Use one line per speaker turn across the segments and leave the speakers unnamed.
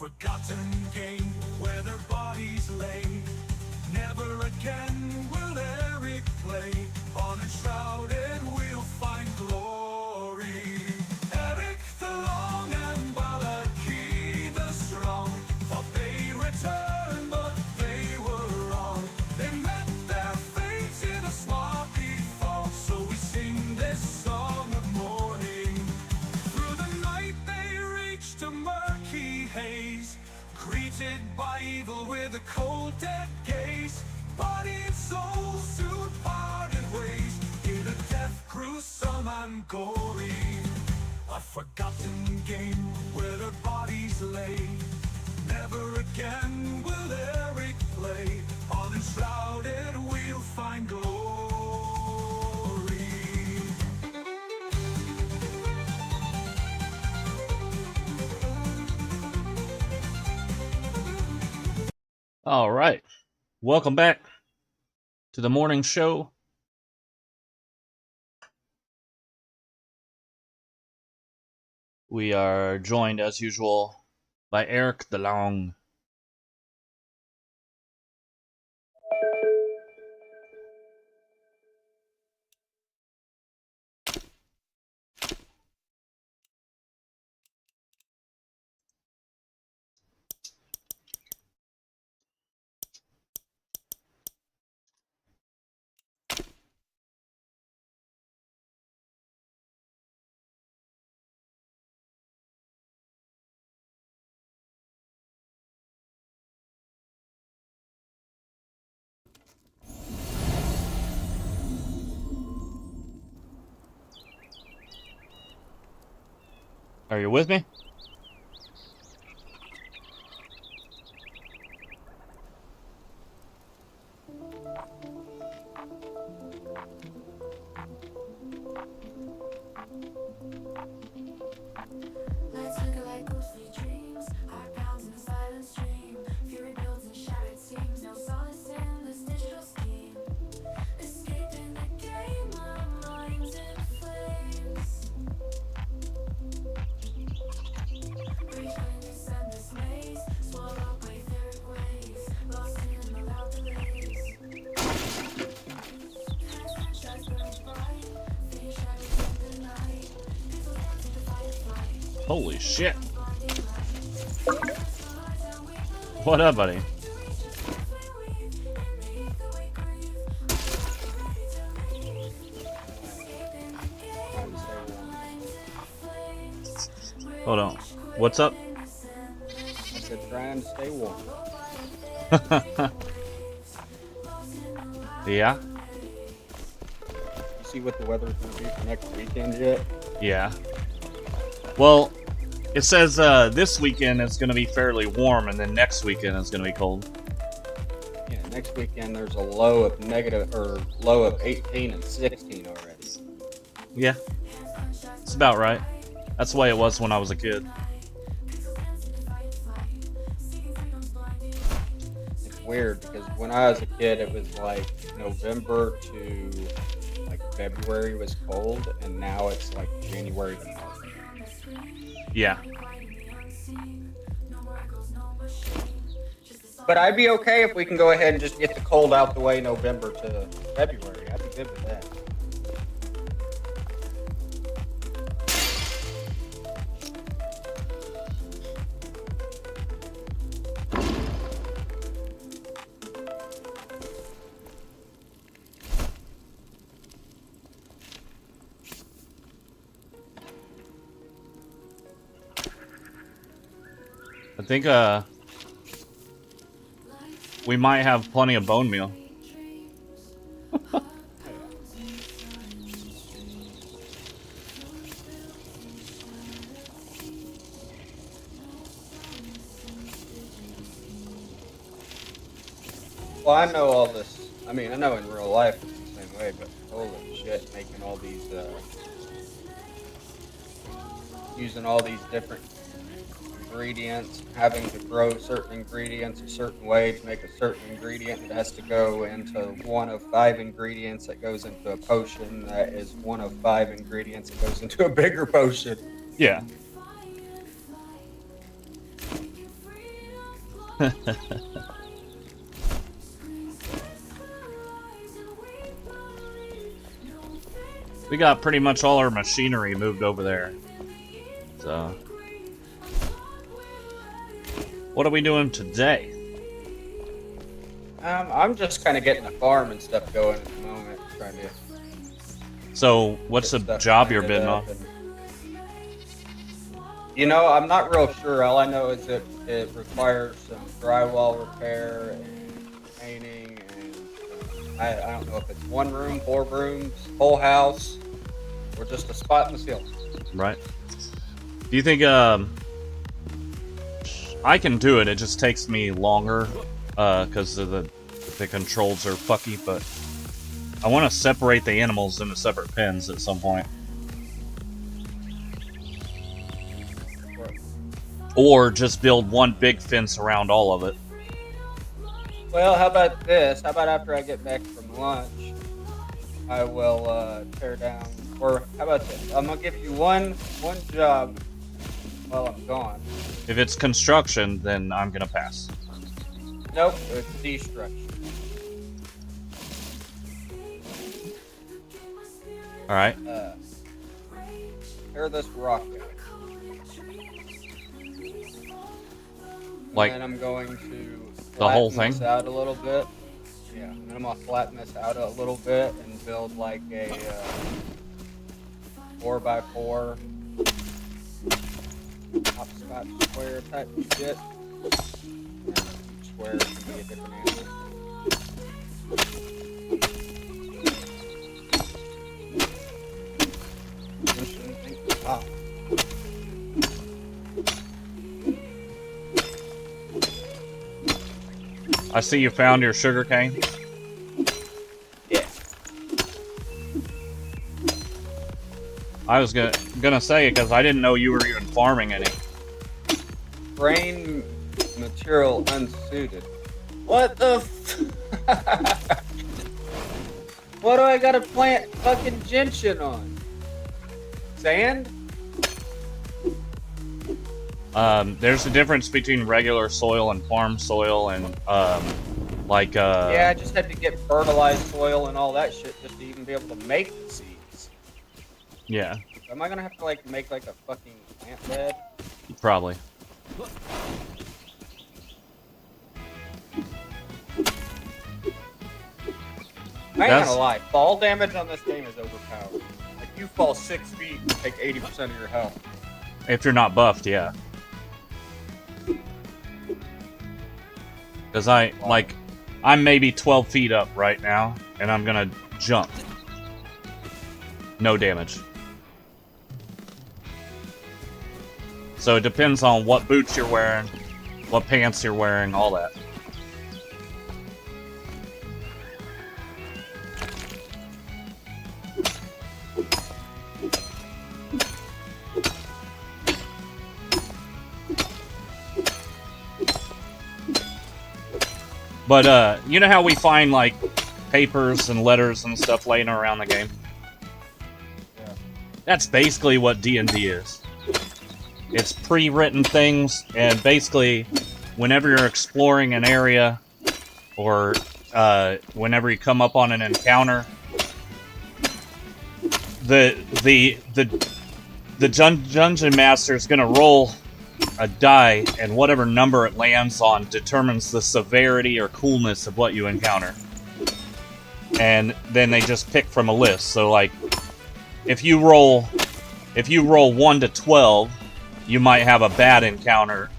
forgotten game where their bodies lay. Never again will Eric play. On Enshrouded we'll find glory. Eric the Long and Balaki the Strong thought they returned, but they were wrong. They met their fate in a smarty fall, so we sing this song of mourning. Through the night they reached a murky haze, greeted by evil with a cold dead gaze. Body and soul soon parted ways in a death gruesome and gory. A forgotten game where their bodies lay. Never again will Eric play. On Enshrouded we'll find glory.
All right. Welcome back to the morning show. We are joined, as usual, by Eric the Long. Are you with me?
Let's look like ghostly dreams. Heart pounds in a silent stream. Fury builds and shattered seams. No solace in this digital scheme. Escaping the game, my mind's in flames. Rejoin this endless maze. Swallowed up by etheric waves. Lost in the loud delays. Shines burning bright. Fading shadows in the night. Pixels dancing to firefly.
Holy shit. What up, buddy? Hold on. What's up?
I said trying to stay warm.
Yeah?
You see what the weather's going to be for next weekend yet?
Yeah. Well, it says this weekend it's going to be fairly warm, and then next weekend it's going to be cold.
Yeah, next weekend there's a low of low of 18 and 16 already.
Yeah. It's about right. That's the way it was when I was a kid.
It's weird because when I was a kid it was like November to like February was cold, and now it's like January to March.
Yeah.
But I'd be okay if we can go ahead and just get the cold out the way November to February. I'd be good with that.
I think we might have plenty of bone meal.
Well, I know all this. I mean, I know in real life it's the same way, but holy shit, making all these, using all these different ingredients, having to grow certain ingredients a certain way to make a certain ingredient that has to go into one of 5 ingredients that goes into a potion that is one of 5 ingredients that goes into a bigger potion.
Yeah. We got pretty much all our machinery moved over there. So, what are we doing today?
I'm just kind of getting the farm and stuff going at the moment, trying to.
So, what's the
get stuff
job you're
planted
bidding
up
on?
and- You know, I'm not real sure. All I know is that it requires some drywall repair and painting, and I don't know if it's 1 room, 4 rooms, whole house, or just a spot in the ceiling.
Right. Do you think I can do it? It just takes me longer because of the controls are fucky. But I want to separate the animals into separate pens at some point, or just build one big fence around all of it.
Well, how about this? How about after I get back from lunch, I will tear down. Or how about this? I'm gonna give you one job while I'm gone.
If it's construction, then I'm gonna pass.
Nope, it's destruction.
All right.
Tear this rock out.
Like
and then I'm going to
the whole
flatten
thing?
this out a little bit. Yeah, and then I'm gonna flatten this out a little bit and build like a 4x4 hopscotch square type of shit. And each square can be a different animal. Ah.
I see you found your sugar cane.
Yeah.
I was gonna say it because I didn't know you were even farming any.
Brain material unsuited. What the f- What do I gotta plant fucking gentian on? Sand?
There's a difference between regular soil and farm soil, and
Yeah, I just had to get fertilized soil and all that shit just to even be able to make the seeds.
yeah,
Am I gonna have to like make like a fucking plant bed?
probably.
I ain't
That's-
gonna lie, fall damage on this game is overpowered. Like you fall 6 feet and take 80% of your health.
If you're not buffed, yeah. Because I'm maybe 12 feet up right now, and I'm gonna jump. No damage. So it depends on what boots you're wearing, what pants you're wearing, all that. But, you know how we find, like, papers and letters and stuff laying around the game?
Yeah.
That's basically what D&D is. It's pre-written things, and basically, whenever you're exploring an area, or whenever you come up on an encounter, the dungeon master is going to roll a die, and whatever number it lands on determines the severity or coolness of what you encounter. And then they just pick from a list. So, like, if you roll 1 to 12, you might have a bad encounter,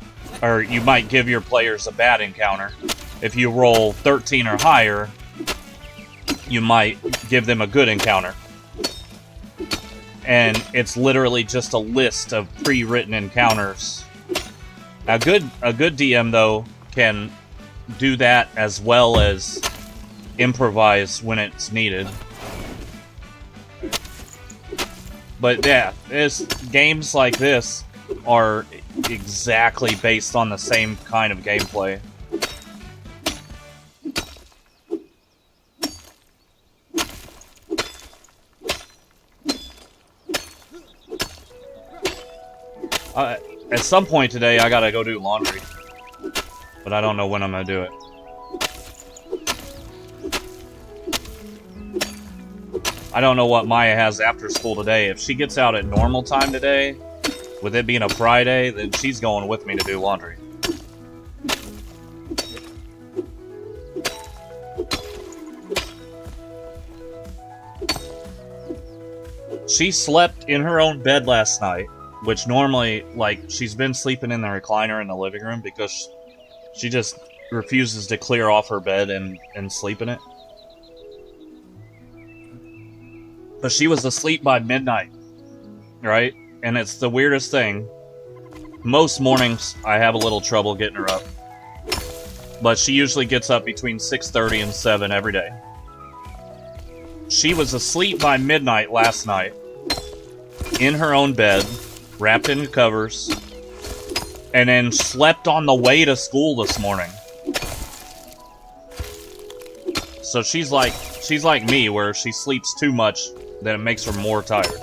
or you might give your players a bad encounter. If you roll 13 or higher, you might give them a good encounter. And it's literally just a list of pre-written encounters. A good DM, though, can do that as well as improvise when it's needed. But yeah, games like this are exactly based on the same kind of gameplay. At some point today, I gotta go do laundry. But I don't know when I'm gonna do it. I don't know what Maya has after school today. If she gets out at normal time today, with it being a Friday, then she's going with me to do laundry. She slept in her own bed last night, which normally, like, she's been sleeping in the recliner in the living room because she just refuses to clear off her bed and sleep in it. But she was asleep by midnight, right? And it's the weirdest thing. Most mornings, I have a little trouble getting her up. But she usually gets up between 6:30 and 7 every day. She was asleep by midnight last night, in her own bed, wrapped in covers, and then slept on the way to school this morning. So she's like me, where she sleeps too much, then it makes her more tired.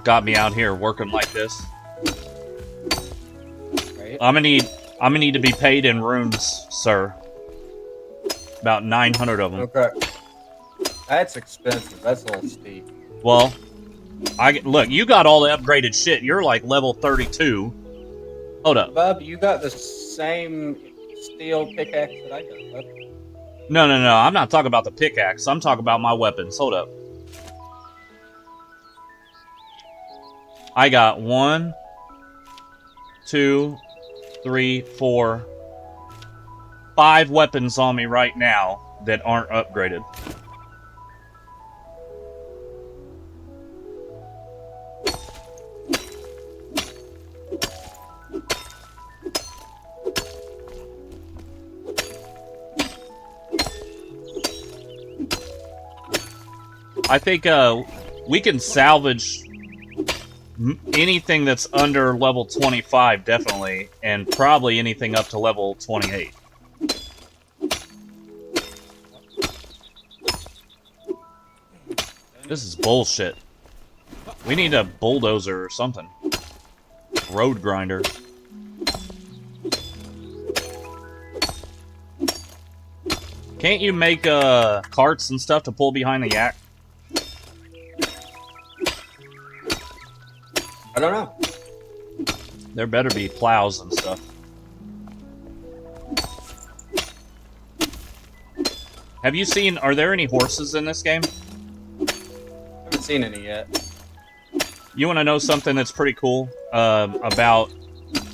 Got me out here working like this.
Right.
I'm gonna need to be paid in runes, sir. About 900 of them.
Okay. That's expensive. That's a little steep.
Well, look, you got all the upgraded shit. You're like level 32. Hold up.
Bub, you got the same steel pickaxe that I got, bub.
No. I'm not talking about the pickaxe. I'm talking about my weapons. Hold up. I got 1, 2, 3, 4, 5 weapons on me right now that aren't upgraded. I think we can salvage anything that's under level 25, definitely, and probably anything up to level 28. This is bullshit. We need a bulldozer or something. Road grinder. Can't you make carts and stuff to pull behind the yak?
I don't know.
There better be plows and stuff. Have you seen, are there any horses in this game?
Haven't seen any yet.
You want to know something that's pretty cool about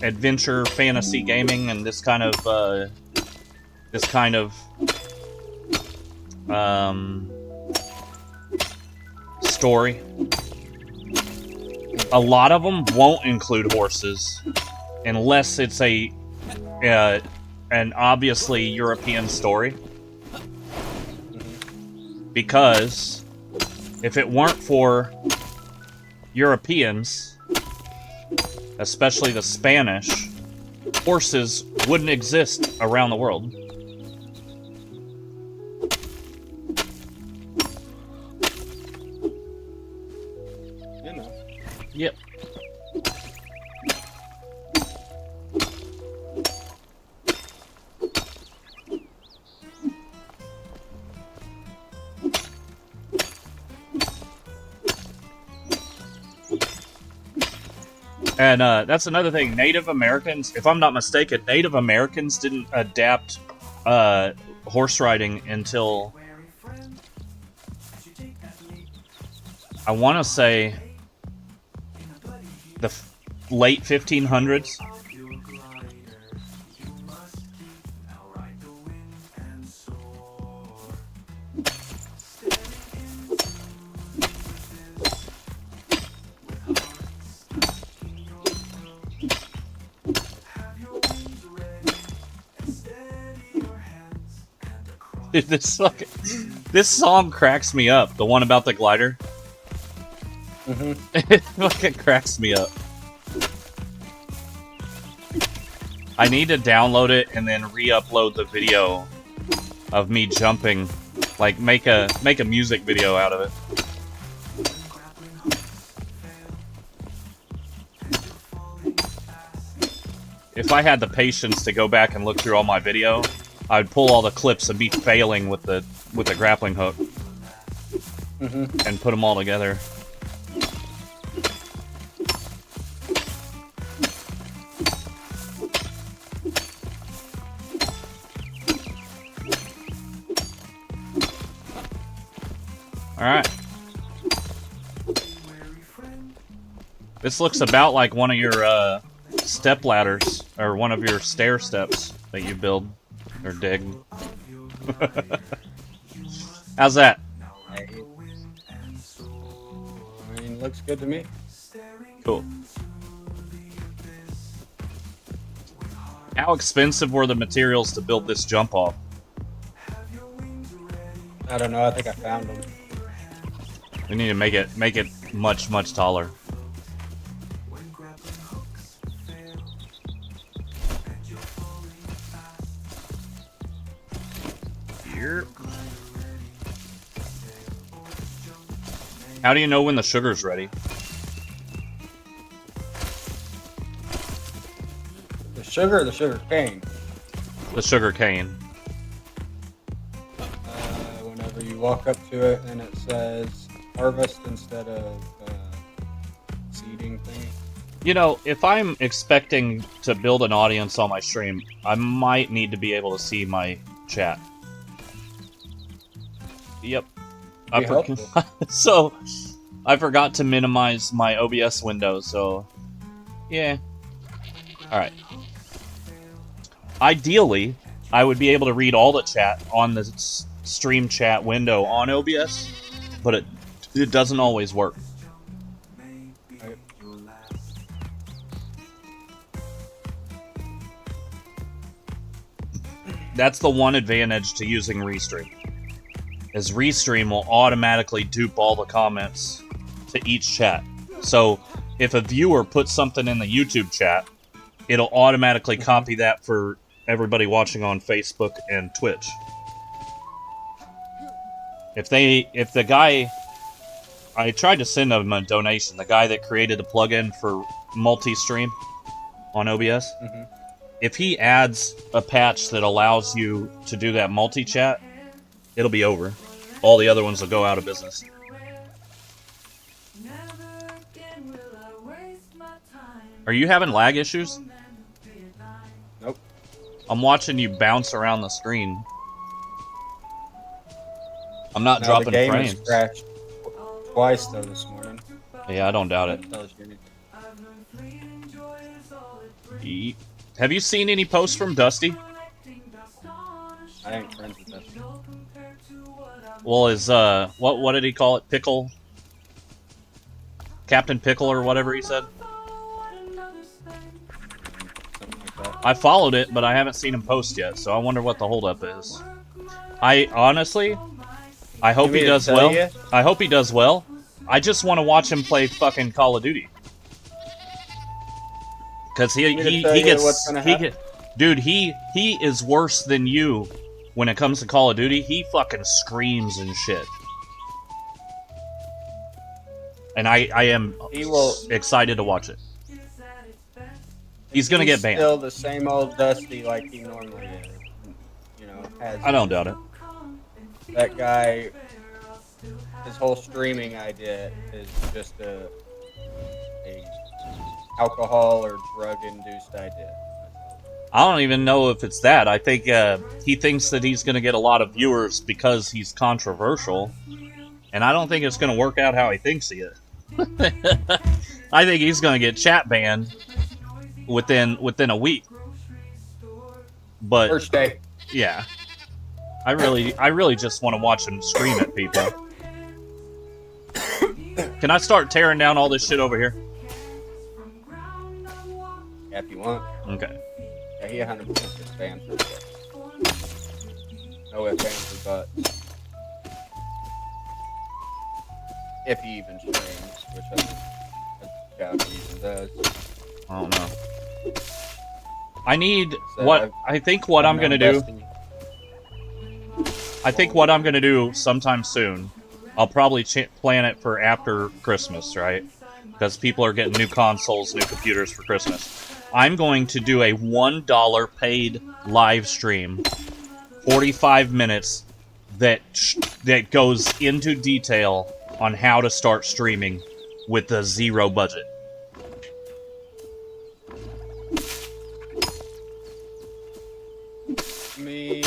adventure fantasy gaming and this kind of story? A lot of them won't include horses unless it's an obviously European story. Because if it weren't for Europeans, especially the Spanish, horses wouldn't exist around the world.
You know.
Yep. And that's another thing. Native Americans, if I'm not mistaken, Native Americans didn't adapt horse riding until, I want to say, the late 1500s. Dude, this song cracks me up. The one about the glider. It fucking cracks me up. I need to download it and then re-upload the video of me jumping Like make a music video out of it. If I had the patience to go back and look through all my video, I'd pull all the clips and be failing with the grappling hook and put them all together. All right. This looks about like one of your step ladders, or one of your stair steps that you build or dig. How's that?
I mean, looks good to me.
Cool. How expensive were the materials to build this jump off?
I don't know. I think I found them.
We need to make it much, much taller. Here. How do you know when the sugar's ready?
The sugar or the sugar cane?
The sugar cane.
Whenever you walk up to it and it says harvest instead of seeding thing.
You know, if I'm expecting to build an audience on my stream, I might need to be able to see my chat. Yep. So, I forgot to minimize my OBS window, so... Yeah. Alright. Ideally, I would be able to read all the chat on the stream chat window on OBS, but it doesn't always work. That's the one advantage to using Restream. Is Restream will automatically dupe all the comments to each chat. So if a viewer puts something in the YouTube chat, it'll automatically copy that for everybody watching on Facebook and Twitch. If the guy, I tried to send him a donation, the guy that created the plugin for multi-stream on OBS, if he adds a patch that allows you to do that multi-chat, it'll be over. All the other ones will go out of business. Are you having lag issues?
Nope.
I'm watching you bounce around the screen. I'm not dropping
the game
frames.
Has crashed twice though this morning.
Yeah, I don't doubt it. Have you seen any posts from Dusty?
I ain't friends with Dusty.
Well, is what did he call it? Pickle? Captain Pickle or whatever he said? I followed it, but I haven't seen him post yet, so I wonder what the holdup is. I honestly, I hope he does well. I hope he does well. I just want to watch him play fucking Call of Duty. Cause he is worse than you when it comes to Call of Duty. He fucking screams and shit. And I am excited to watch it. He's gonna get banned.
Still the same old Dusty like he normally is. You know,
I don't doubt it.
That guy, his whole streaming idea is just a alcohol or drug-induced idea.
I don't even know if it's that. I think he thinks that he's going to get a lot of viewers because he's controversial, and I don't think it's going to work out how he thinks he is. I think he's going to get chat banned within a week. But
first day.
Yeah, I really just want to watch him scream at people. Can I start tearing down all this shit over here?
Yeah, if you want.
Okay.
Yeah, he 100% gets banned for that. No ifs, ands, or buts. If he even streams, which I doubt he even does.
I don't know. I need I think what I'm gonna do. I think what I'm going to do sometime soon, I'll probably plan it for after Christmas, right? Because people are getting new consoles, new computers for Christmas. I'm going to do a $1 paid live stream, 45 minutes, that goes into detail on how to start streaming with a zero budget.
I mean,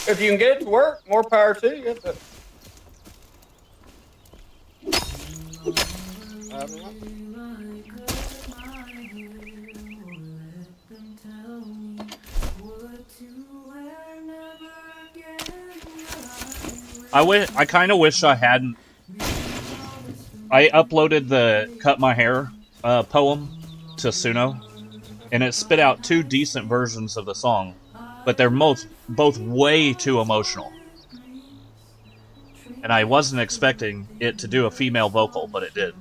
if you can get it to work, more power to you. But I don't know.
I kind of wish I hadn't. I uploaded the Cut My Hair poem to Suno, and it spit out 2 decent versions of the song, but they're both way too emotional. And I wasn't expecting it to do a female vocal, but it did.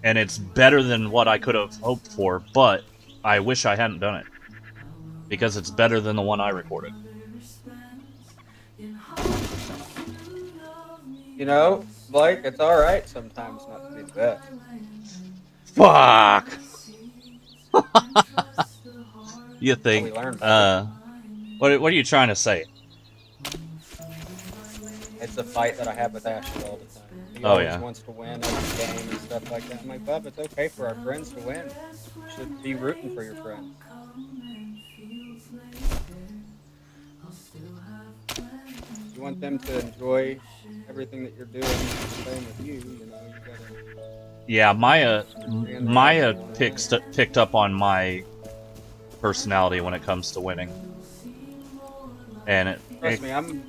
And it's better than what I could have hoped for, but I wish I hadn't done it, because it's better than the one I recorded.
You know, Blake, it's alright sometimes not to be the best.
Fuck! You think,
We learned
what are you trying to say?
It's a fight that I have with Ashley all the time. He
Oh,
always
yeah.
wants to win every game and stuff like that. I'm like, Bub, it's okay for our friends to win. You should be rooting for your friends. You want them to enjoy everything that you're doing, same with you, you know, you gotta...
Yeah, Maya picked up on my personality when it comes to winning, and
Trust me, I'm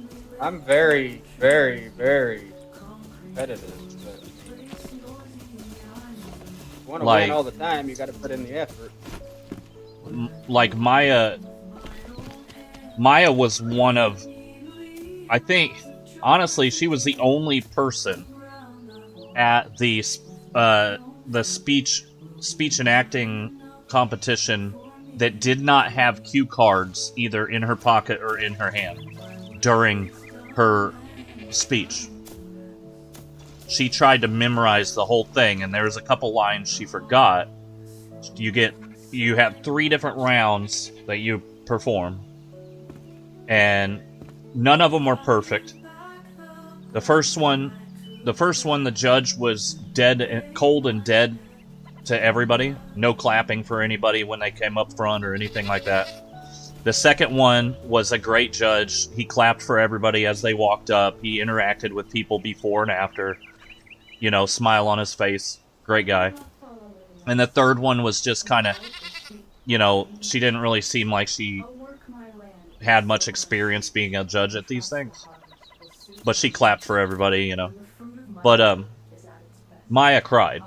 very, very, very competitive. But if you want to
Like-
win all the time, you got to put in the effort.
like Maya was one of, I think, honestly, she was the only person at the speech and acting competition that did not have cue cards either in her pocket or in her hand during her speech. She tried to memorize the whole thing, and there was a couple lines she forgot. You have 3 different rounds that you perform, and none of them were perfect. The first one, the judge was cold and dead to everybody. No clapping for anybody when they came up front or anything like that. The second one was a great judge. He clapped for everybody as they walked up. He interacted with people before and after. You know, smile on his face. Great guy. And the third one was just kind of, you know, she didn't really seem like she had much experience being a judge at these things. But she clapped for everybody, you know. But, Maya cried.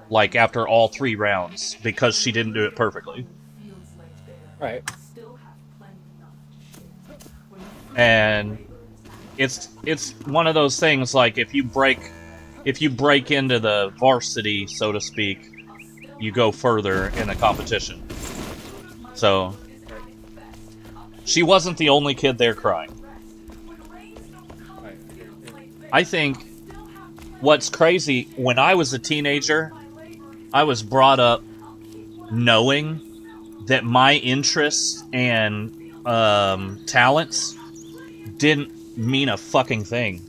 Like, after all 3 rounds, because she didn't do it perfectly.
Right.
And it's one of those things, like, if you break into the varsity, so to speak, you go further in the competition. So, she wasn't the only kid there crying.
Right.
I think what's crazy, when I was a teenager, I was brought up knowing that my interests and talents didn't mean a fucking thing.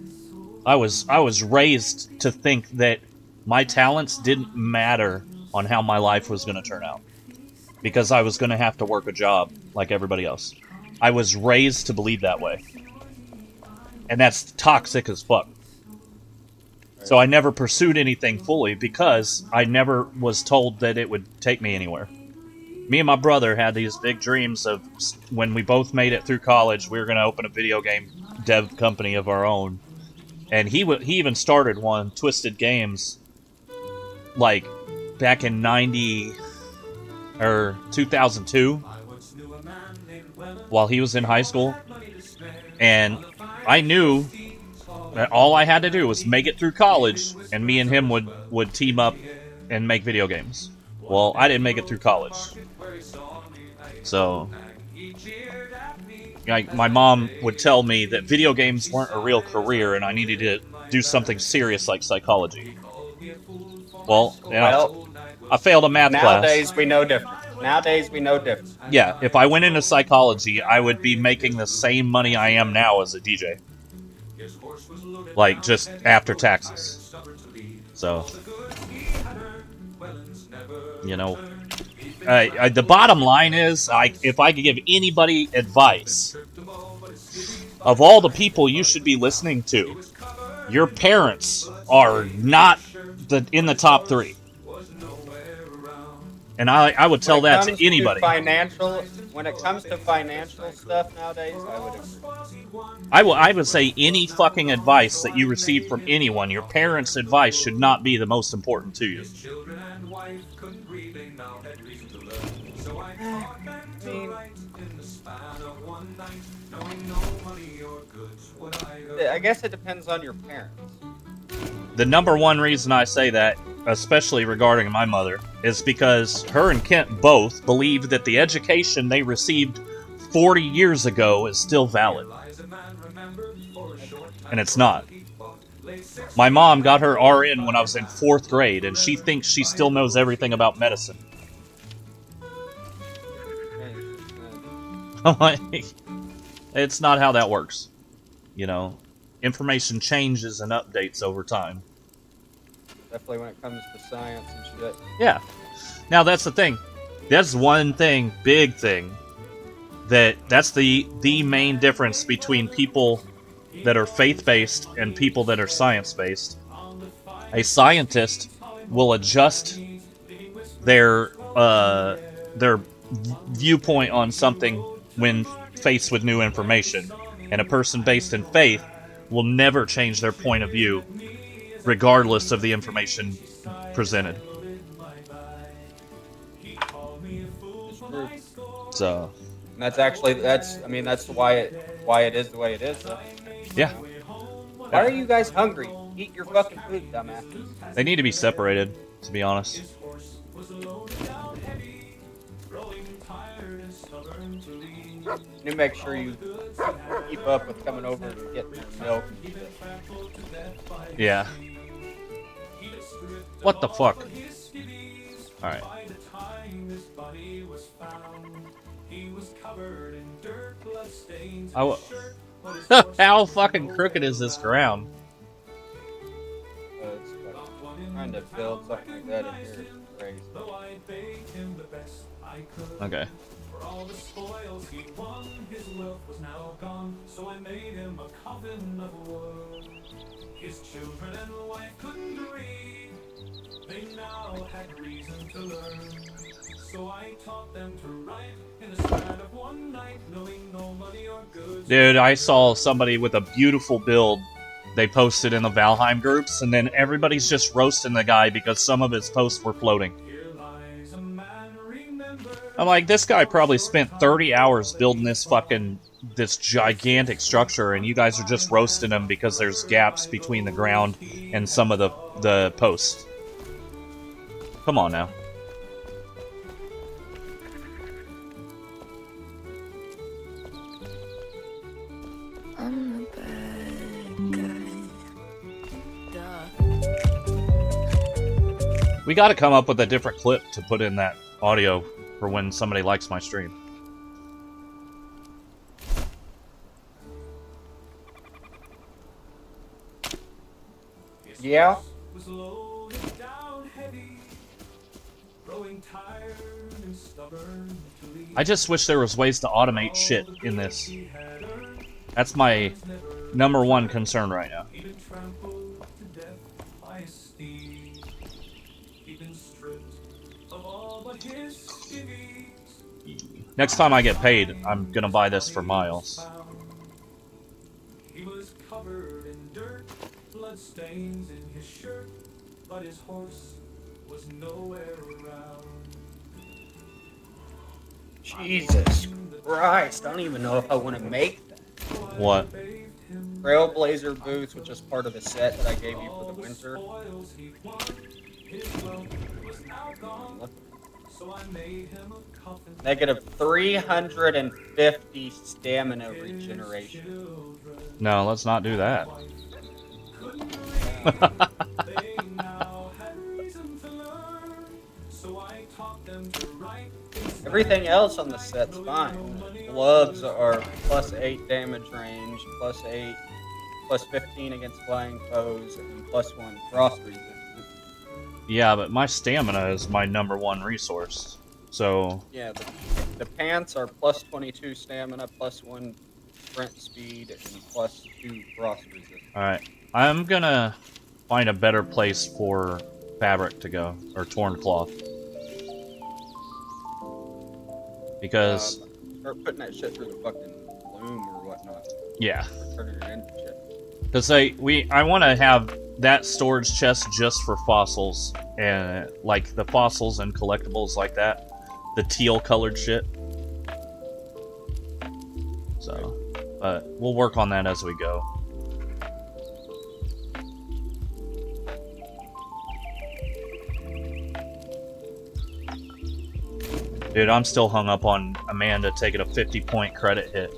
I was raised to think that my talents didn't matter on how my life was going to turn out, because I was going to have to work a job like everybody else. I was raised to believe that way, and that's toxic as fuck. So I never pursued anything fully because I never was told that it would take me anywhere. Me and my brother had these big dreams of, when we both made it through college, we were going to open a video game dev company of our own. And he even started one, Twisted Games, like back in 2002, while he was in high school. And I knew that all I had to do was make it through college, and me and him would team up and make video games. Well, I didn't make it through college. So, Like, my mom would tell me that video games weren't a real career and I needed to do something serious like psychology. Well, you know, I failed a math
Nowadays
class.
we know different. Nowadays we know different.
Yeah, if I went into psychology, I would be making the same money I am now as a DJ. Like, just after taxes. So, you know, the bottom line is, if I could give anybody advice, of all the people you should be listening to, your parents are not in the top 3. And I would tell that to anybody.
When it comes to financial stuff nowadays, I would agree.
I would say any fucking advice that you receive from anyone, your parents' advice should not be the most important to you.
I guess it depends on your parents.
The number one reason I say that, especially regarding my mother, is because her and Kent both believe that the education they received 40 years ago is still valid. And it's not. My mom got her RN when I was in 4th grade, and she thinks she still knows everything about medicine. I'm like, it's not how that works. You know, information changes and updates over time.
Definitely when it comes to science and shit.
Yeah. Now that's the thing. That's one thing, big thing, that's the main difference between people that are faith-based and people that are science-based. A scientist will adjust their viewpoint on something when faced with new information, and a person based in faith will never change their point of view regardless of the information presented. So,
and that's why it is the way it is. Though.
Yeah.
Why are you guys hungry? Eat your fucking food, dumbasses.
They need to be separated, to be honest.
You make sure you keep up with coming over and getting their milk.
Yeah. What the fuck? Alright. How fucking crooked is this ground?
Trying to build something like that in here is crazy.
Okay.
For all the spoils he won, his wealth was now gone, so I made him a coffin of wood. His children and wife couldn't read, they now had reason to learn. So I taught them to write in the span of one night, knowing no money or goods.
Dude, I saw somebody with a beautiful build they posted in the Valheim groups, and then everybody's just roasting the guy because some of his posts were floating. I'm like, this guy probably spent 30 hours building this gigantic structure, and you guys are just roasting him because there's gaps between the ground and some of the posts. Come on now.
I'm the bad guy. Duh.
We gotta come up with a different clip to put in that audio for when somebody likes my stream.
Yeah?
I just wish there was ways to automate shit in this. That's my number one concern right now. Next time I get paid, I'm gonna buy this for Miles.
He was covered in dirt, blood stains in his shirt, but his horse was nowhere around.
Jesus Christ, I don't even know if I want to make that.
What?
Trailblazer boots, which is part of the set that I gave you for the winter.
So I made him a coffin.
Negative 350 stamina regeneration.
No, let's not do that.
They now had reason to learn, so I taught them to write.
Everything else on the set's fine. Gloves are plus 8 damage range, plus 8, plus 15 against flying foes, and plus 1 frost resistance.
Yeah, but my stamina is my #1 resource. So
Yeah, the pants are plus 22 stamina, plus 1 sprint speed, and plus 2 frost resistance.
alright. I'm gonna find a better place for fabric to go, or torn cloth. Because
Start putting that shit through the fucking loom or whatnot.
yeah.
Or turning it into shit.
Because I want to have that storage chest just for fossils, and like the fossils and collectibles like that, the teal colored shit. So, but we'll work on that as we go. Dude, I'm still hung up on Amanda taking a 50-point credit hit.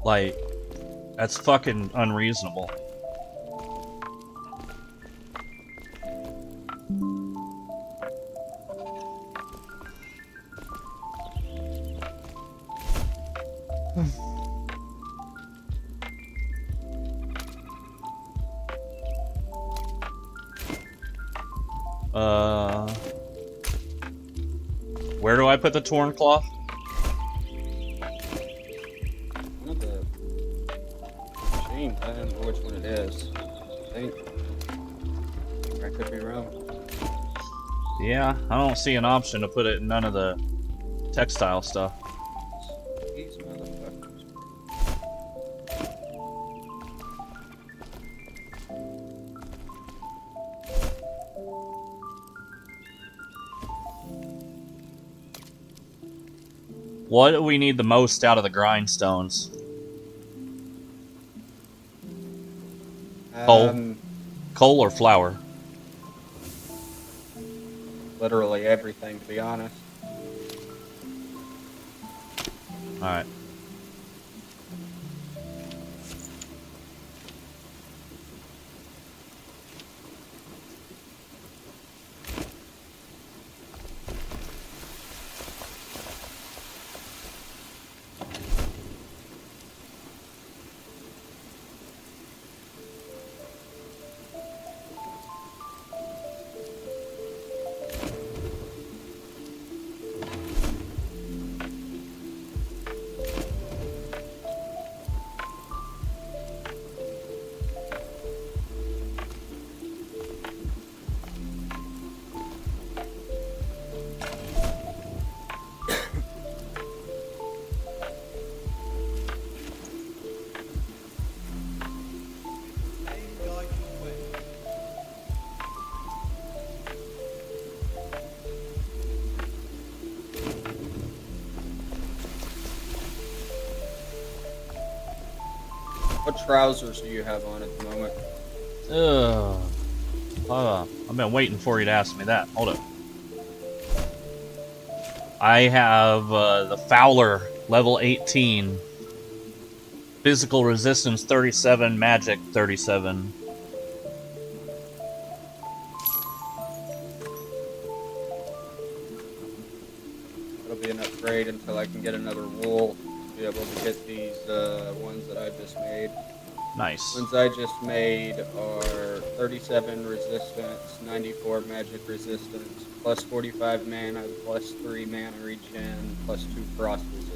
Like, that's fucking unreasonable. Where do I put the torn cloth?
One of the machines, I don't know which one it is. I think. I could be wrong.
Yeah, I don't see an option to put it in none of the textile stuff.
These motherfuckers.
What do we need the most out of the grindstones? Coal? Coal or flour?
Literally everything, to be honest.
Alright.
What trousers do you have on at the moment?
I've been waiting for you to ask me that. Hold up. I have the Fowler, level 18. Physical resistance 37, magic 37.
It'll be an upgrade until I can get another wool to be able to get these ones that I just made.
Nice.
Ones I just made are 37 resistance, 94 magic resistance, plus 45 mana, plus 3 mana regen, plus 2 frost resistance.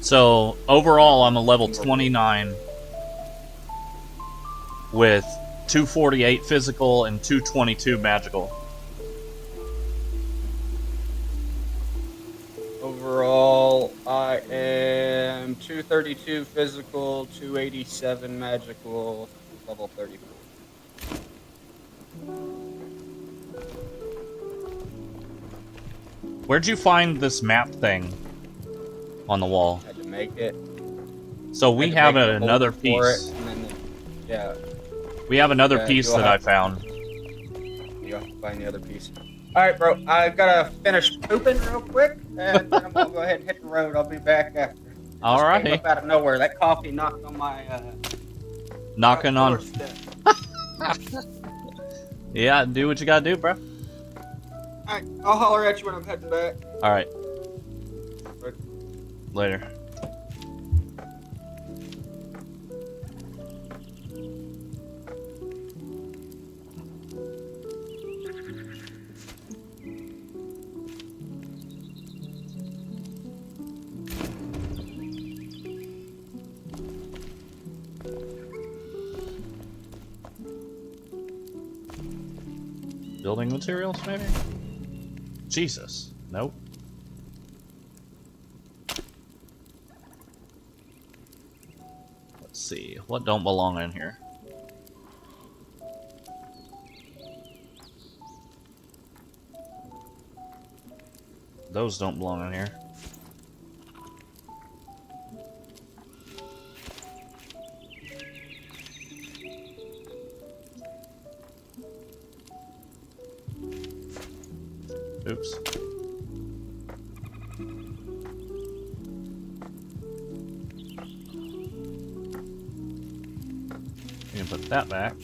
So, overall, I'm a level 29 with 248 physical and 222 magical.
Overall, I am 232 physical, 287 magical, level 34.
Where'd you find this map thing on the wall?
Had to make it.
So we
Had to
have
make the
another
hole for
piece.
it, and then yeah.
We have another
Yeah,
piece
you'll
that I
have-
found.
You'll find the other piece. All right, bro. I gotta finish pooping real quick, and then I'm gonna go ahead and hit the road. I'll be back after.
All
Just
right.
came up out of nowhere. That coffee knocked on my
Knocking on.
doorstep.
Yeah, do what you gotta do, bro.
All right, I'll holler at you when I'm heading back.
All right.
Right.
Later. Building materials, maybe? Jesus. Nope. Let's see. What don't belong in here? Those don't belong in here. Oops. You can put that back.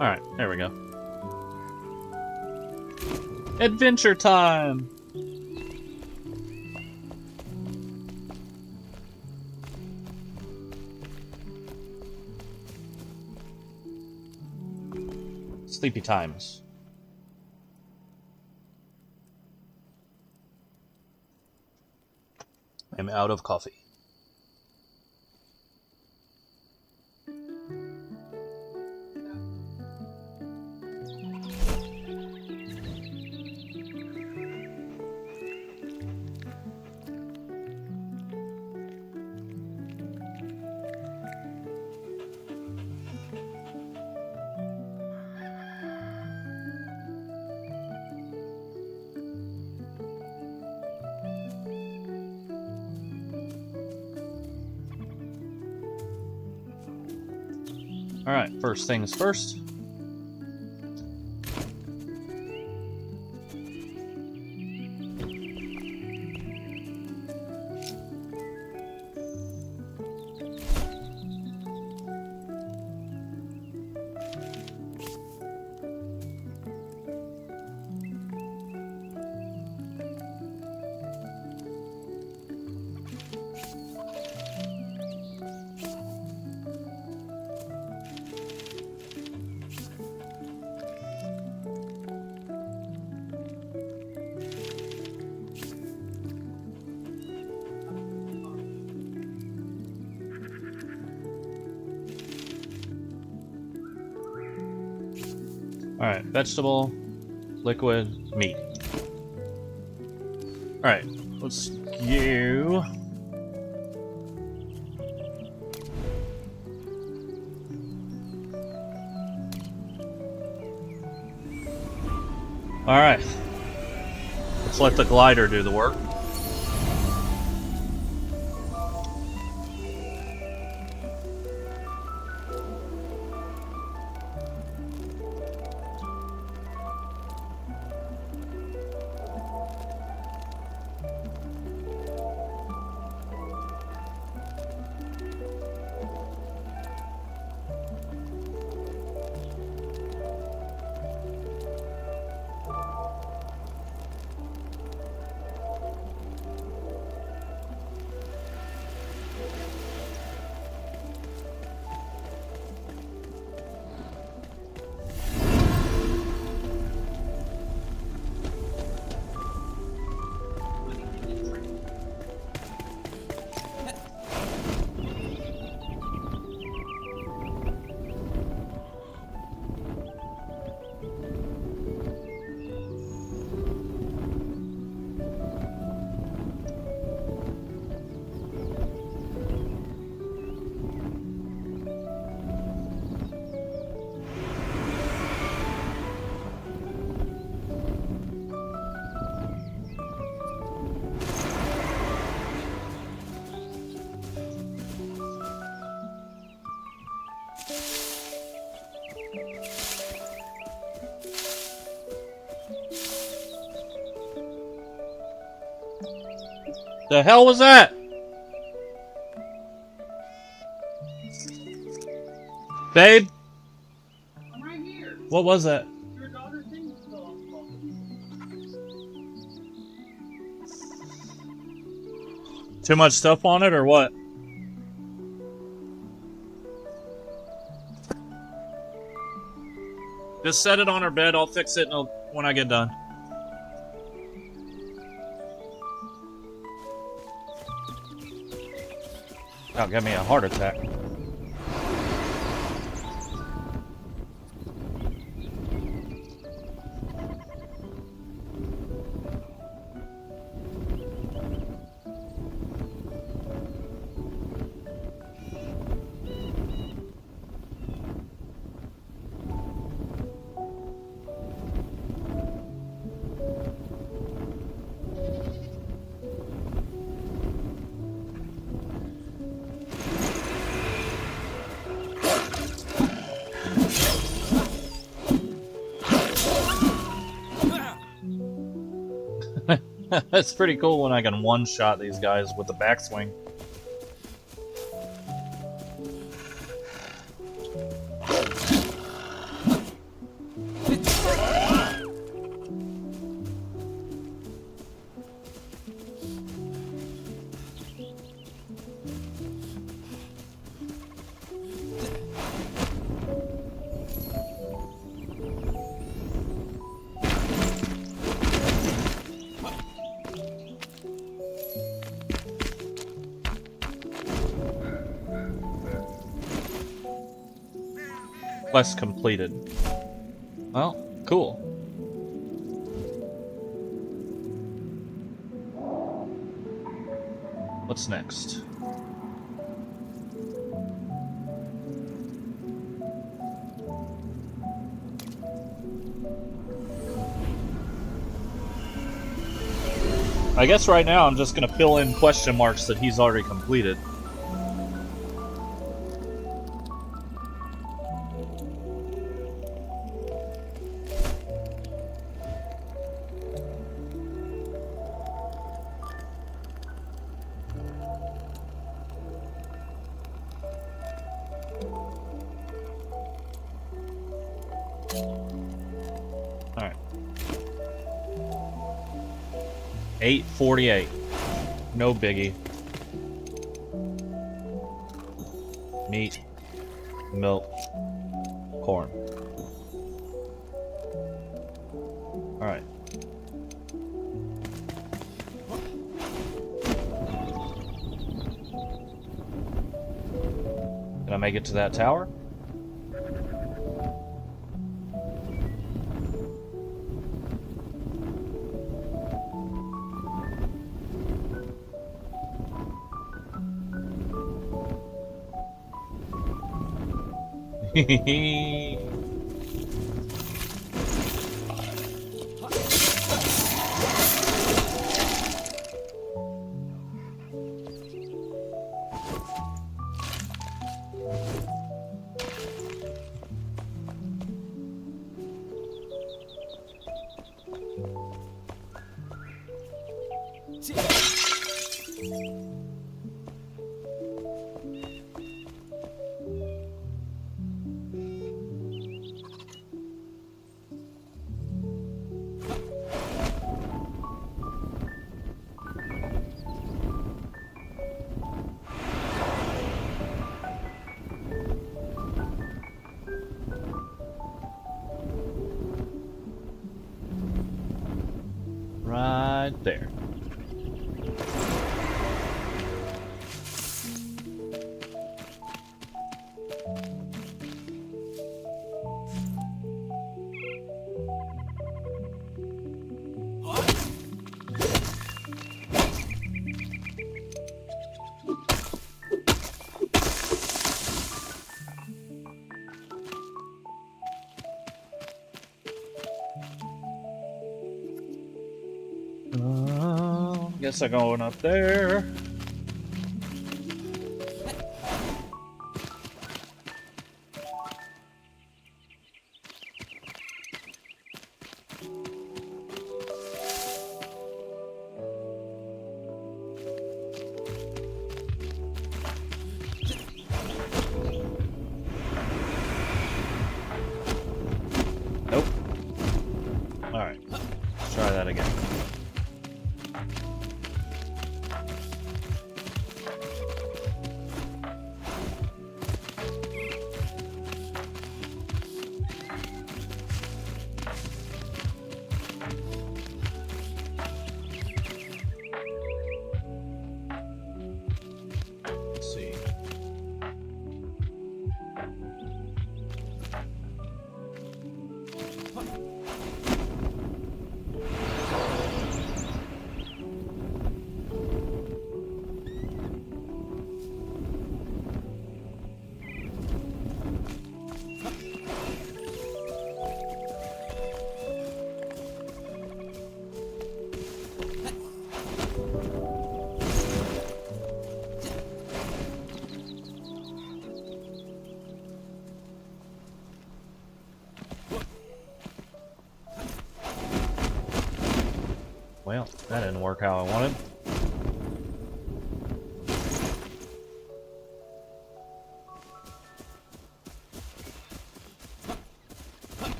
Alright, there we go. Adventure time! Sleepy times. I'm out of coffee. Alright, first things first. Alright, vegetable, liquid, meat. Alright, let's go. Alright. Let's let the glider do the work. The hell was that? Babe?
I'm right here.
What was that?
Your daughter's thing is still on the phone.
Too much stuff on it or what? Just set it on her bed. I'll fix it when I get done. That'll give me a heart attack. That's pretty cool when I can one-shot these guys with the backswing. Quest completed. Well, cool. What's next? I guess right now I'm just gonna fill in question marks that he's already completed. Alright. 8:48. No biggie. Meat. Milk. Corn. Alright. Can I make it to that tower? Right there. Guess I'm going up there. Nope. Alright. Let's try that again. Let's see. Well, that didn't work how I wanted.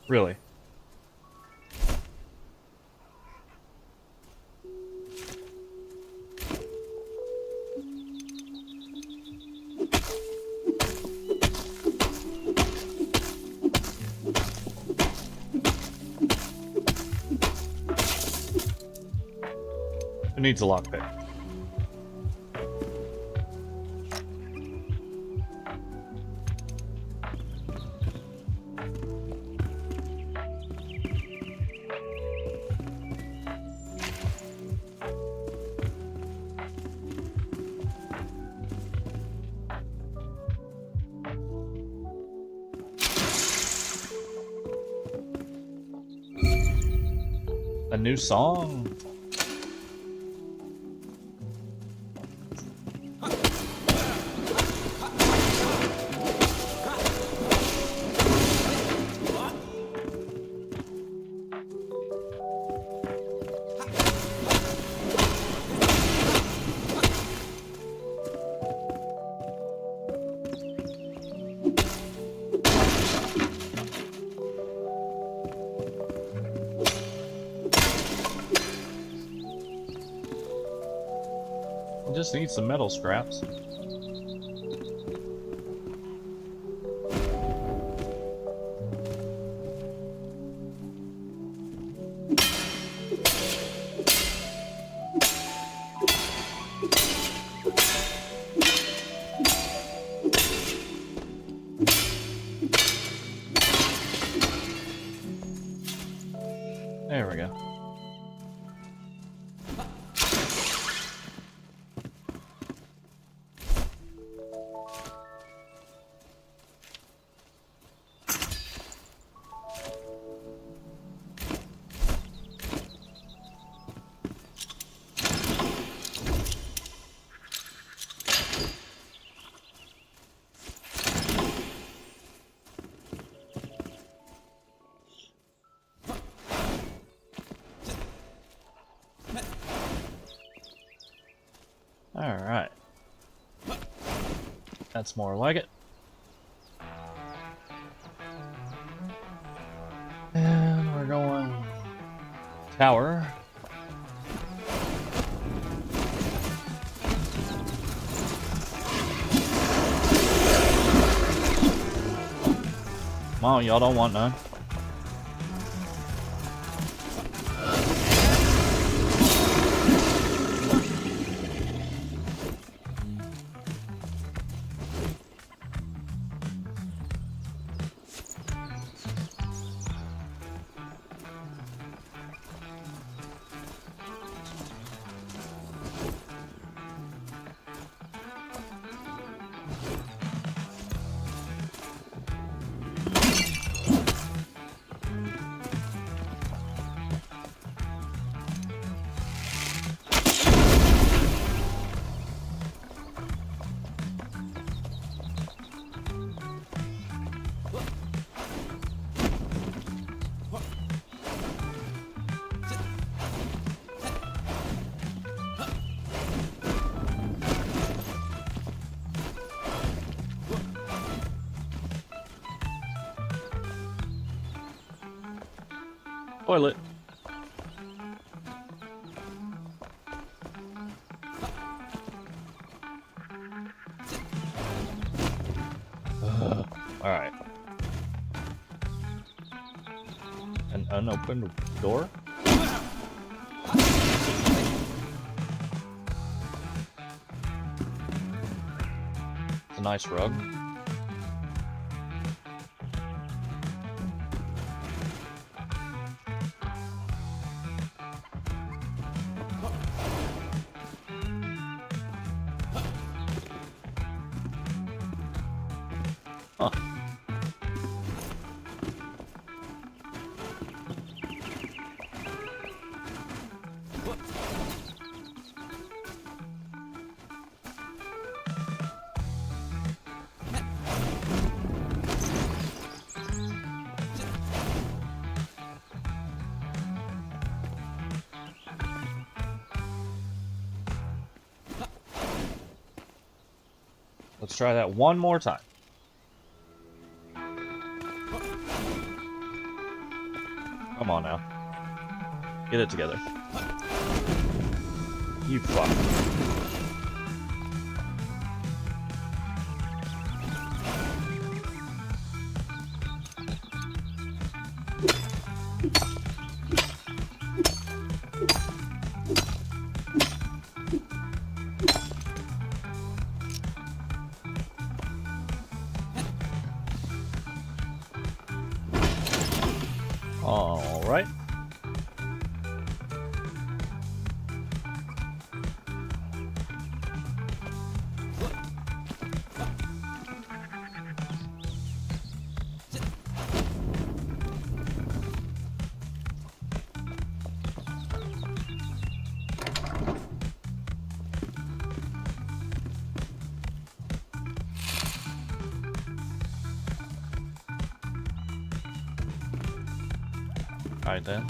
Really? It needs a lockpick. A new song. Just need some metal scraps. There we go. Alright. That's more like it. And we're going tower. Come on, y'all don't want none. Toilet. Alright. An unopened door? It's a nice rug. Huh. Let's try that one more time. Come on now. Get it together. You fuck. All right. Alright then.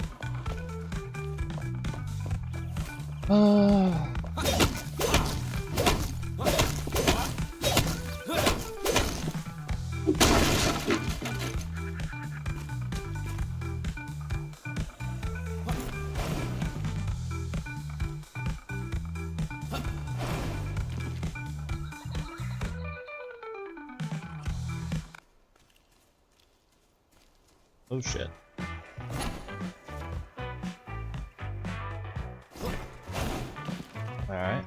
Oh shit. Alright.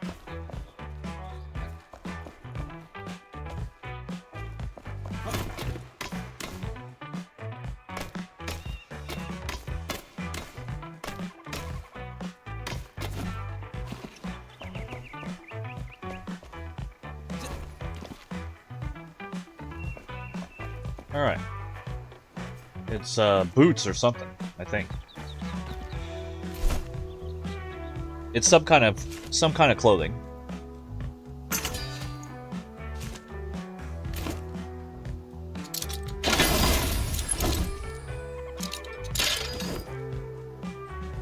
Alright. It's boots or something, I think. It's some kind of clothing.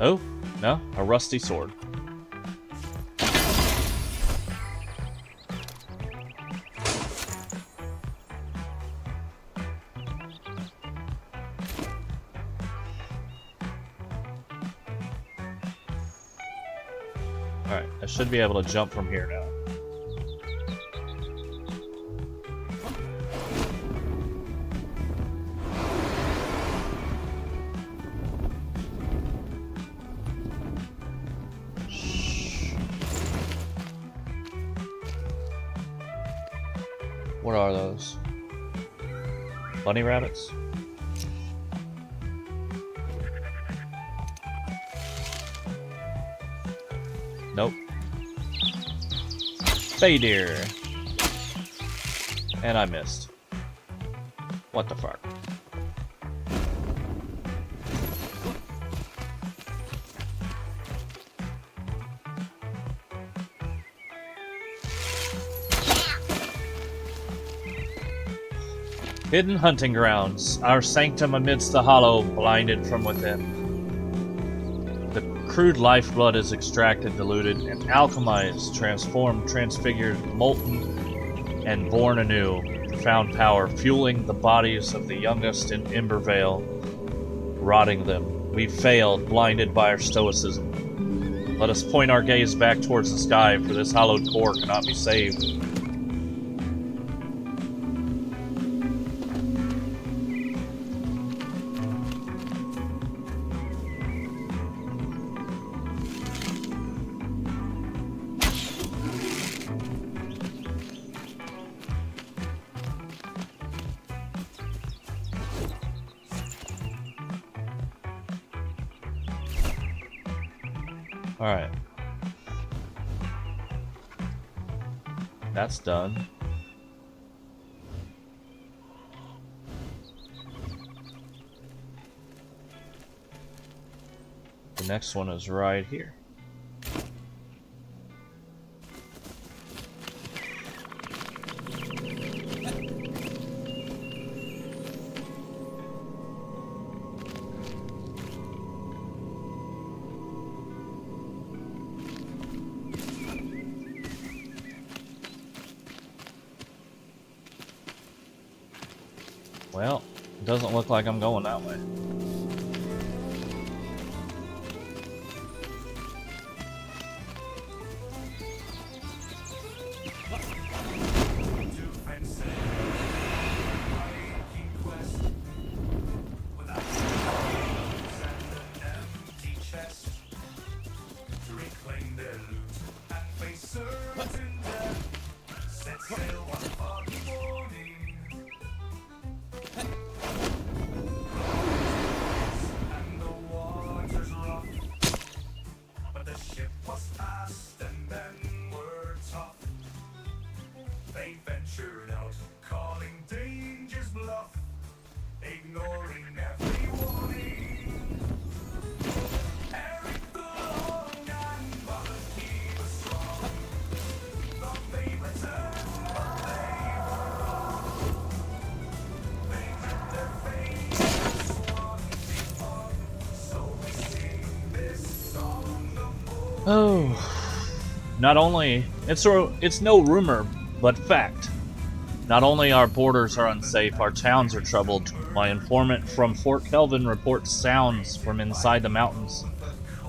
Oh, no, a rusty sword. Alright, I should be able to jump from here now. What are those? Bunny rabbits? Nope. Fooddare. And I missed. What the fuck? Hidden hunting grounds, our sanctum amidst the hollow, blinded from within. The crude lifeblood is extracted, diluted, and alchemized, transformed, transfigured, molten, and born anew. Profound power, fueling the bodies of the youngest in Embervale, rotting them. We failed, blinded by our stoicism. Let us point our gaze back towards the sky, for this hallowed core cannot be saved. Alright. That's done. The next one is right here. Well, it doesn't look like I'm going that way. Oh, not only it's no rumor, but fact. Not only our borders are unsafe, our towns are troubled. My informant from Fort Kelvin reports sounds from inside the mountains.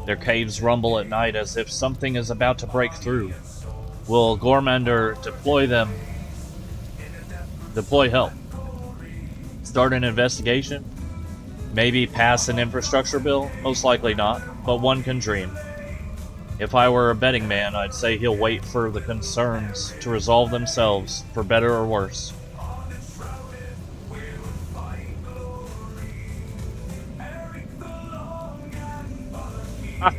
Their caves rumble at night as if something is about to break through. Will Gormander deploy help? Start an investigation? Maybe pass an infrastructure bill? Most likely not, but one can dream. If I were a betting man, I'd say he'll wait for the concerns to resolve themselves, for better or worse. Ah.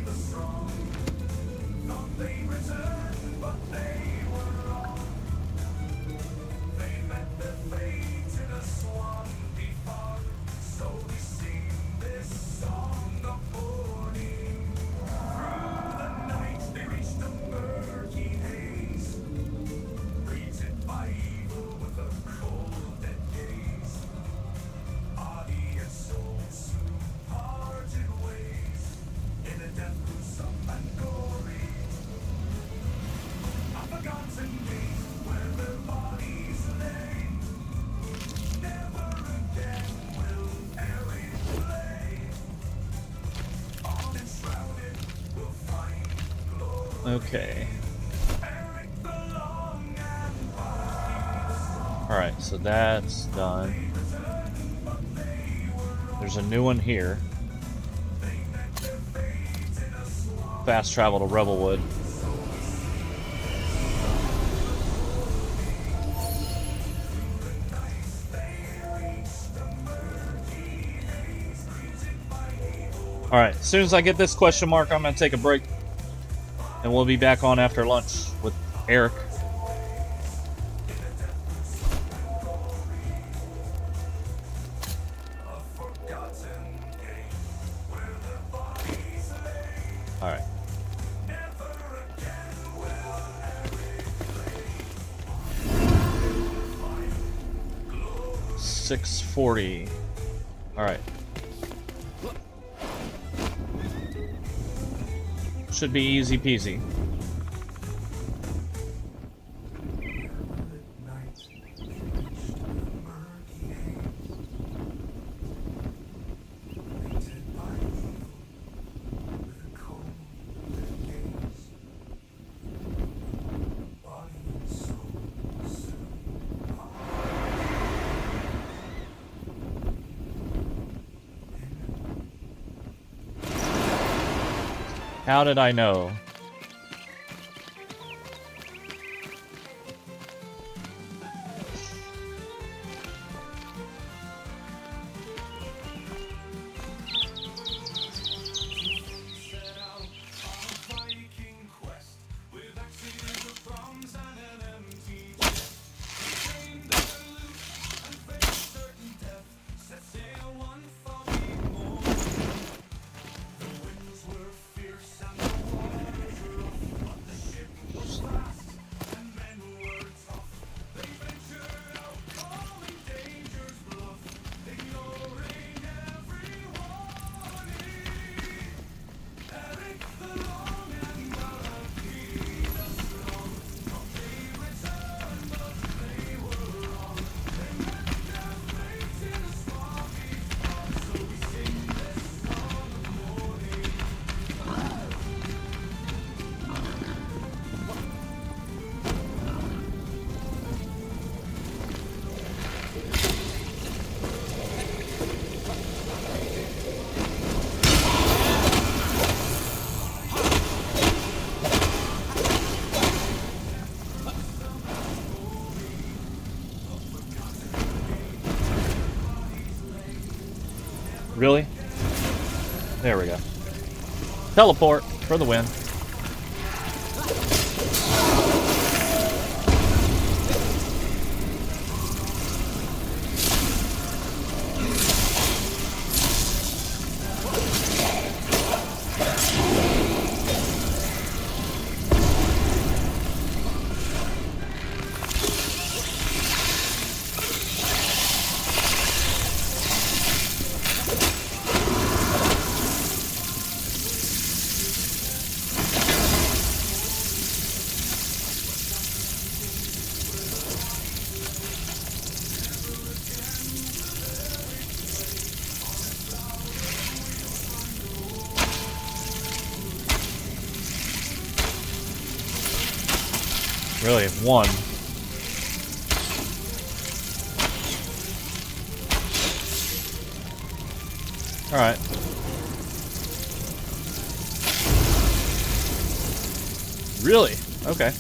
Okay. Alright, so that's done. There's a new one here. Fast travel to Rebelwood. Alright, as soon as I get this question mark, I'm going to take a break. And we'll be back on after lunch with Eric. Alright. 640. Alright. Should be easy peasy. How did I know? Really? There we go. Teleport for the win. Really, one. Alright. Really? Okay.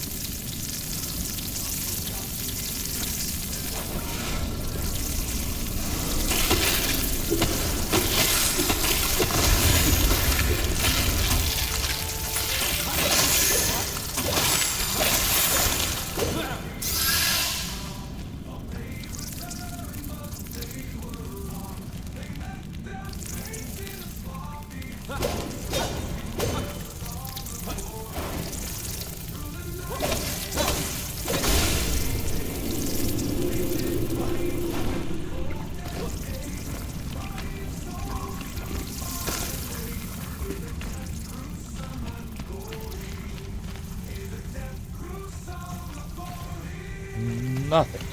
Nothing.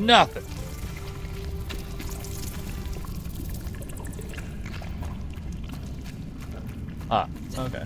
Nothing. Ah, okay.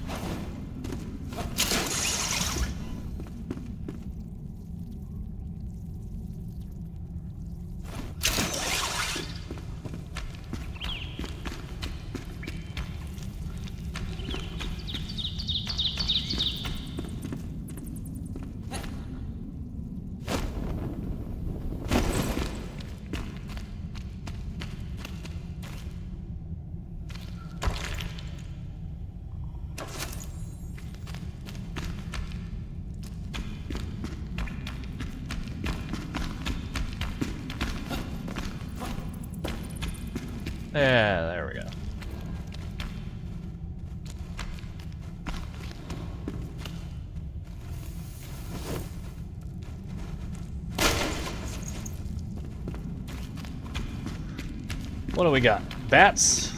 Yeah, there we go. What do we got? Bats?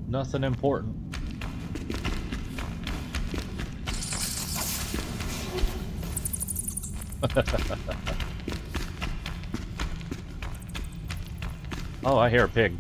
Nothing important. Oh, I hear a pig.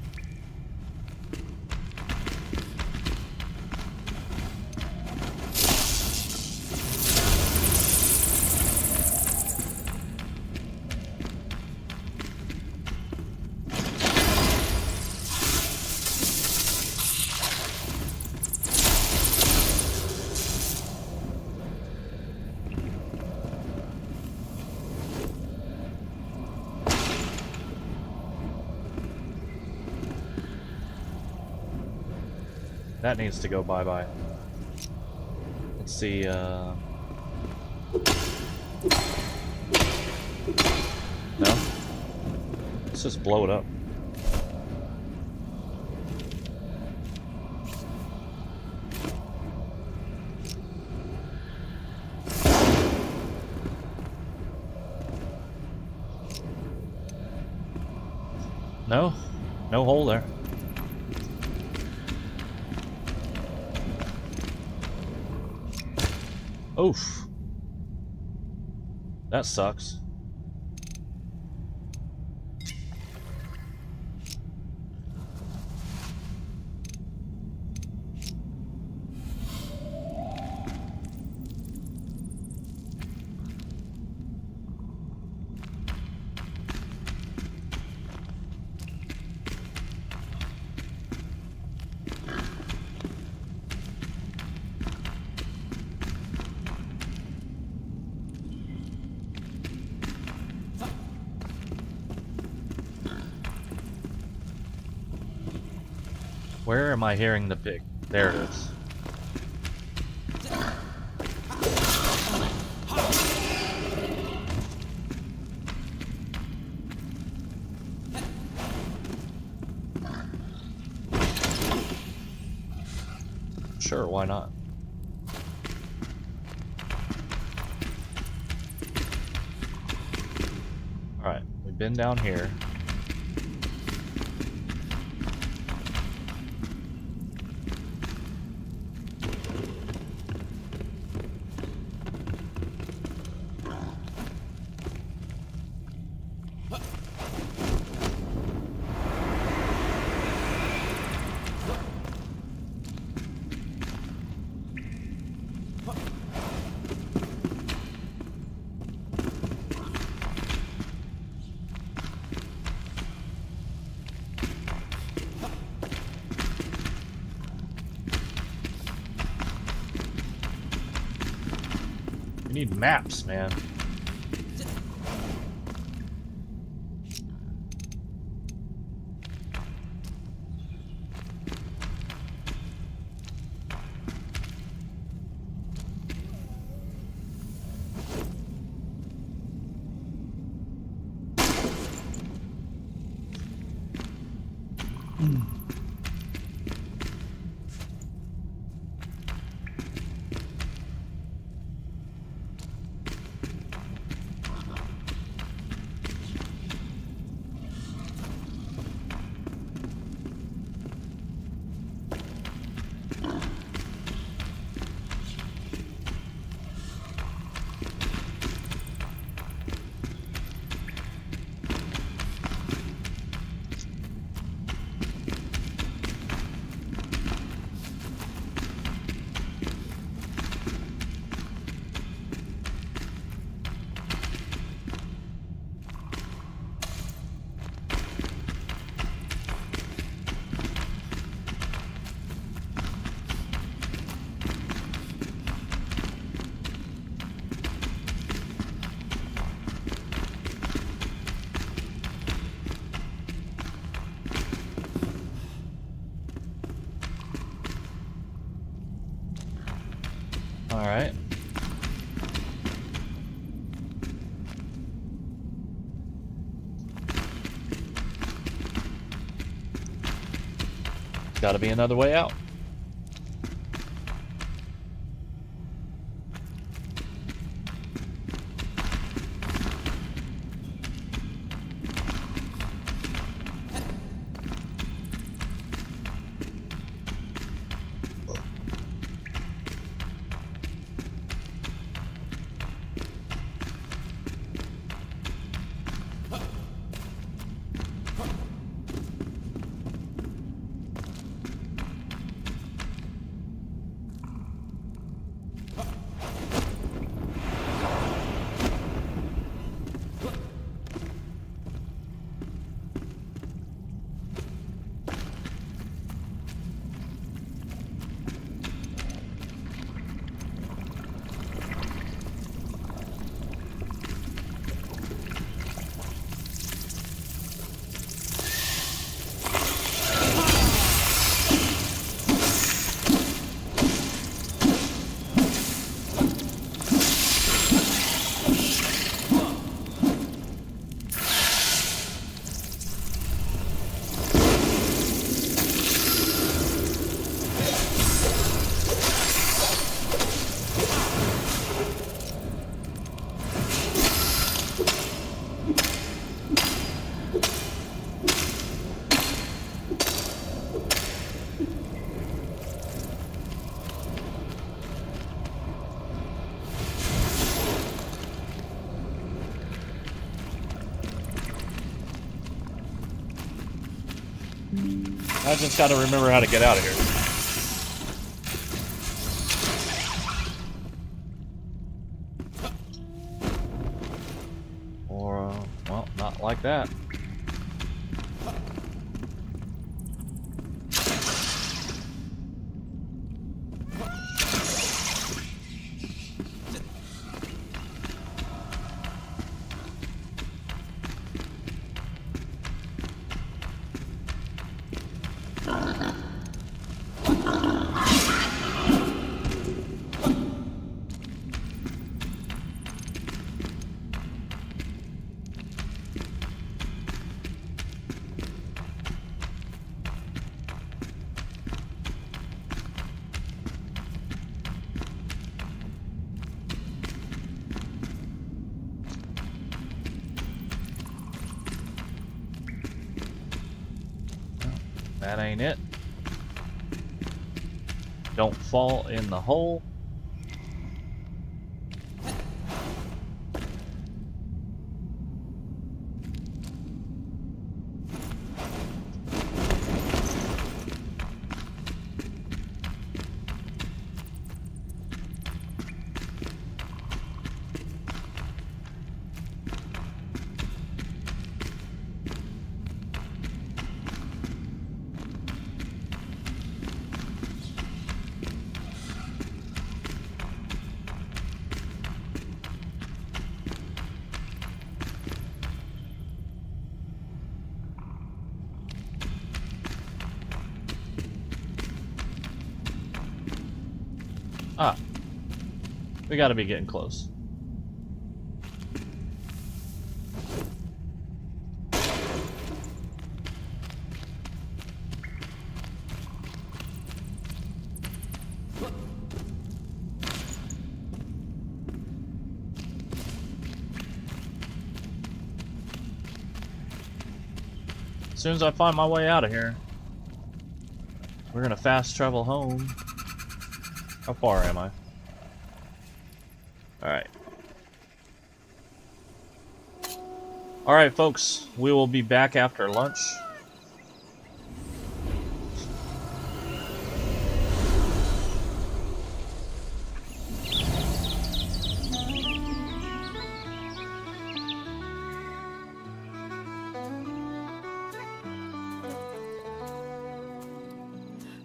That needs to go bye-bye. Let's see, No? Let's just blow it up. No? No hole there. Oof. That sucks. Where am I hearing the pig? There it is. Sure, why not? Alright, we've been down here. We need maps, man. Gotta be another way out. I just gotta remember how to get out of here. Or, well, not like that. That ain't it. Don't fall in the hole. Ah, we gotta be getting close. As soon as I find my way out of here, we're gonna fast travel home. How far am I? Alright. Alright, folks. We will be back after lunch.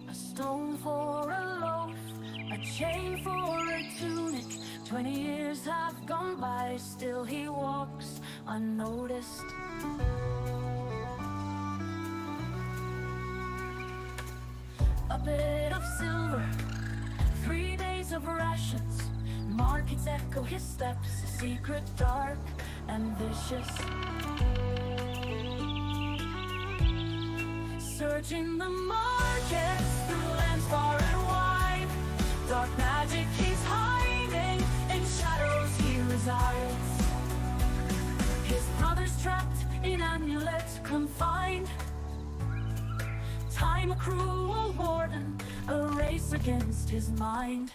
A stone for a loaf, a chain for a tunic. 20 years have gone by, still he walks unnoticed. A bit of silver, 3 days of rations. Markets echo his steps, a secret dark and vicious. Searching the markets through lands far and wide. Dark magic he's hiding, in shadows he resides. His brother's trapped in amulet confined. Time a cruel warden, a race against his mind.